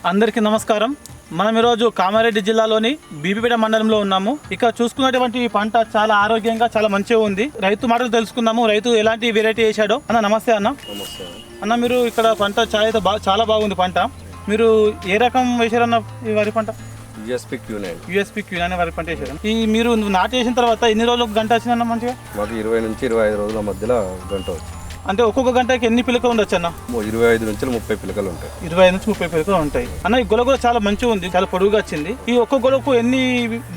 అందరికీ నమస్కారం. మనం ఈరోజు కామారెడ్డి జిల్లాలోని బీబీపేట మండలంలో ఉన్నాము. ఇక్కడ చూసుకున్నటువంటి ఈ పంట చాలా ఆరోగ్యంగా చాలా మంచిగా ఉంది. రైతు మాటలు తెలుసుకుందాము. రైతు ఎలాంటి వెరైటీ వేశాడో. అన్న నమస్తే అన్న. అన్న మీరు ఇక్కడ పంట చాలా బాగుంది పంట. మీరు ఏ రకం వేశారన్న ఈ వరి పంట? యూఎస్పీ క్యూనైన్ వరి పంట వేశారు. ఈ మీరు నాటు వేసిన తర్వాత ఎన్ని రోజులకు గంట వచ్చిందన్న మంచిగా? మాకు 20 నుంచి 25 రోజుల మధ్యలో గంట వచ్చింది. అంటే ఒక్కొక్క గంటకి ఎన్ని పిలకలు ఉండొచ్చు అన్న? 25 నుంచి 30 పిలకలు ఉంటాయి. 25 నుంచి 30 పిలకలు ఉంటాయి అన్న. ఈ గొల కూడా చాలా మంచిగా ఉంది, చాలా పొడుగుగా వచ్చింది. ఈ ఒక్క గొలకు ఎన్ని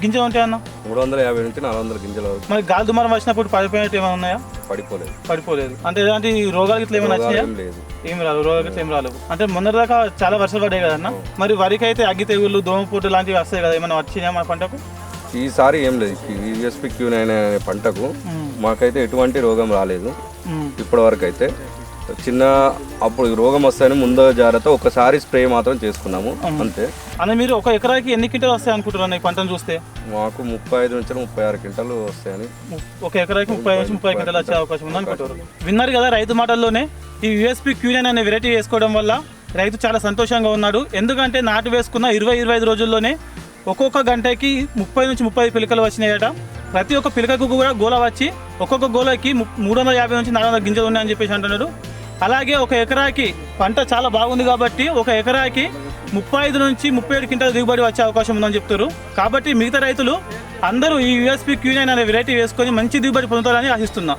గింజలు ఉంటాయి అన్న? 350 నుంచి 400 గింజలు. మరి గాలి దుమారం వచ్చినప్పుడు పడిపోయినట్టు ఏమైనా ఉన్నాయా? పడిపోలేదు. అంటే ఎలాంటి రోగాలు ఇట్లా ఏమైనా వచ్చినాయా? ఏం రాదు, రోగాలు ఇట్లా ఏం రాలేదు. అంటే మొన్నటి దాకా చాలా వర్షాలు పడ్డాయి కదన్న. మరి వరికి అయితే అగ్గి తెగుళ్ళు, దోమపోటు లాంటివి వస్తాయి కదా, ఏమైనా వచ్చినాయా మన పంటకు? ఈసారి ఏం లేదు. యూఎస్పీ క్యూనైన్ అనే పంటకు మాకైతే ఎటువంటి రోగం రాలేదు ఇప్పటి వరకు అయితే. చిన్న అప్పుడు రోగం వస్తాయని ముందు జాగ్రత్త ఒకసారి స్ప్రే మాత్రం చేసుకున్నాము అంతే. అని మీరు ఒక ఎకరాకి ఎన్ని క్వింటాలు వస్తాయి అనుకుంటున్నారు ఈ పంటను చూస్తే? మాకు 35 నుంచి 36 క్వింటాలు వస్తాయని. ఒక ఎకరాకి 30 నుంచి 30 క్వింటాలు వచ్చే అవకాశం ఉంది అనుకుంటారు. విన్నారు కదా రైతు మాటల్లోనే. ఈ యూఎస్పీ క్యూనైన్ అనే వెరైటీ వేసుకోవడం వల్ల రైతు చాలా సంతోషంగా ఉన్నాడు. ఎందుకంటే నాటు వేసుకున్న 20-25 రోజుల్లోనే ఒక్కొక్క గంటకి 30 నుంచి 30 పిలకలు వచ్చినాయట. ప్రతి ఒక్క పిలకకు కూడా గోల వచ్చి ఒక్కొక్క గోలకి 350 నుంచి 400 గింజలు ఉన్నాయని చెప్పేసి అంటున్నాడు. అలాగే ఒక ఎకరాకి పంట చాలా బాగుంది కాబట్టి ఒక ఎకరాకి 35 నుంచి 37 క్వింటాల దిగుబడి వచ్చే అవకాశం ఉందని చెప్తారు. కాబట్టి మిగతా రైతులు అందరూ ఈ యూఎస్పీ క్యూనైన్ అనే వెరైటీ వేసుకొని మంచి దిగుబడి పొందుతారని ఆశిస్తున్నా.